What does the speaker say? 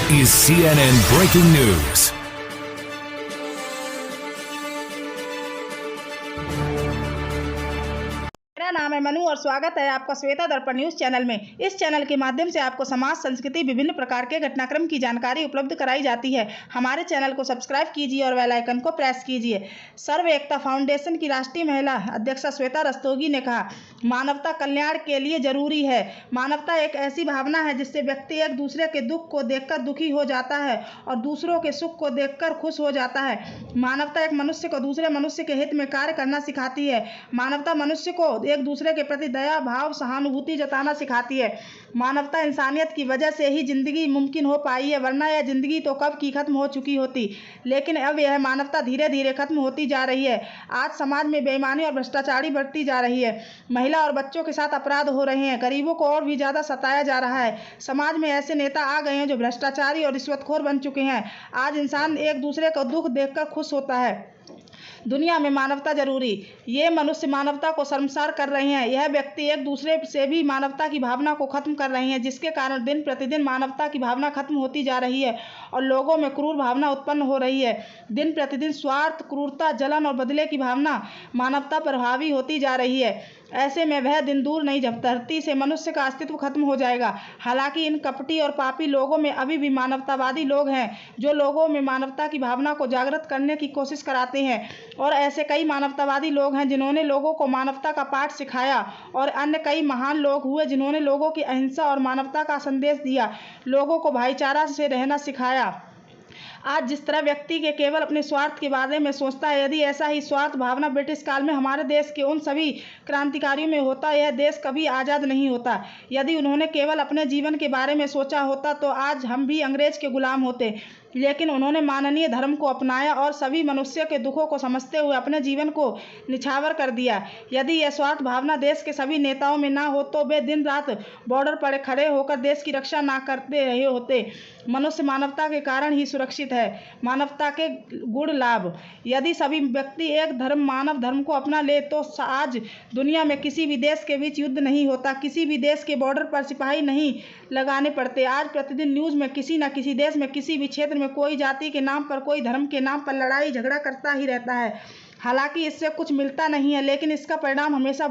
is CNN Breaking News. मेरा नाम है मनु और स्वागत है आपका श्वेता दर्पण न्यूज चैनल में। इस चैनल के माध्यम से आपको समाज, संस्कृति, विभिन्न प्रकार के घटनाक्रम की जानकारी उपलब्ध कराई जाती है। हमारे चैनल को सब्सक्राइब कीजिए और बेल आइकन को प्रेस कीजिए। सर्व एकता फाउंडेशन की राष्ट्रीय महिला अध्यक्षा श्वेता रस्तोगी ने कहा, मानवता कल्याण के लिए जरूरी है। मानवता एक ऐसी भावना है जिससे व्यक्ति एक दूसरे के दुख को देखकर दुखी हो जाता है और दूसरों के सुख को देखकर खुश हो जाता है। मानवता एक मनुष्य को दूसरे मनुष्य के हित में कार्य करना सिखाती है। मानवता मनुष्य को एक दूसरे के प्रति दया भाव, सहानुभूति जताना सिखाती है। मानवता इंसानियत की वजह से ही जिंदगी मुमकिन हो पाई है, वरना यह जिंदगी तो कब की खत्म हो चुकी होती। लेकिन अब यह मानवता धीरे धीरे खत्म होती जा रही है। आज समाज में बेईमानी और भ्रष्टाचारी बढ़ती जा रही है। महिला और बच्चों के साथ अपराध हो रहे हैं। गरीबों को और भी ज्यादा सताया जा रहा है। समाज में ऐसे नेता आ गए हैं जो भ्रष्टाचारी और रिश्वतखोर बन चुके हैं। आज इंसान एक दूसरे का दुख देखकर खुश होता है। दुनिया में मानवता जरूरी। ये मनुष्य मानवता को शर्मसार कर रहे हैं। यह व्यक्ति एक दूसरे से भी मानवता की भावना को खत्म कर रहे हैं, जिसके कारण दिन प्रतिदिन मानवता की भावना खत्म होती जा रही है और लोगों में क्रूर भावना उत्पन्न हो रही है। दिन प्रतिदिन स्वार्थ, क्रूरता, जलन और बदले की भावना मानवता पर हावी होती जा रही है। ऐसे में वह दिन दूर नहीं जब धरती से मनुष्य का अस्तित्व खत्म हो जाएगा। हालांकि इन कपटी और पापी लोगों में अभी भी मानवतावादी लोग हैं जो लोगों में मानवता की भावना को जागृत करने की कोशिश कराते हैं। और ऐसे कई मानवतावादी लोग हैं जिन्होंने लोगों को मानवता का पाठ सिखाया और अन्य कई महान लोग हुए जिन्होंने लोगों की अहिंसा और मानवता का संदेश दिया, लोगों को भाईचारा से रहना सिखाया। आज जिस तरह व्यक्ति के केवल अपने स्वार्थ के बारे में सोचता है, यदि ऐसा ही स्वार्थ भावना ब्रिटिश काल में हमारे देश के उन सभी क्रांतिकारियों में होता, यह देश कभी आज़ाद नहीं होता। यदि उन्होंने केवल अपने जीवन के बारे में सोचा होता तो आज हम भी अंग्रेज के गुलाम होते। लेकिन उन्होंने मानवीय धर्म को अपनाया और सभी मनुष्य के दुखों को समझते हुए अपने जीवन को निछावर कर दिया। यदि यह स्वार्थ भावना देश के सभी नेताओं में ना हो तो वे दिन रात बॉर्डर पर खड़े होकर देश की रक्षा ना करते रहे होते। मनुष्य मानवता के कारण ही सुरक्षित है। मानवता के गुण लाभ। यदि सभी व्यक्ति एक धर्म, मानव धर्म को अपना ले तो आज दुनिया में किसी भी देश के बीच युद्ध नहीं होता, किसी भी देश के बॉर्डर पर सिपाही नहीं लगाने पड़ते। आज प्रतिदिन न्यूज़ में किसी न किसी देश में किसी भी क्षेत्र में कोई जाति के नाम पर, कोई धर्म के नाम पर लड़ाई झगड़ा करता ही रहता है। हालांकि इससे कुछ मिलता नहीं है, लेकिन इसका परिणाम हमेशा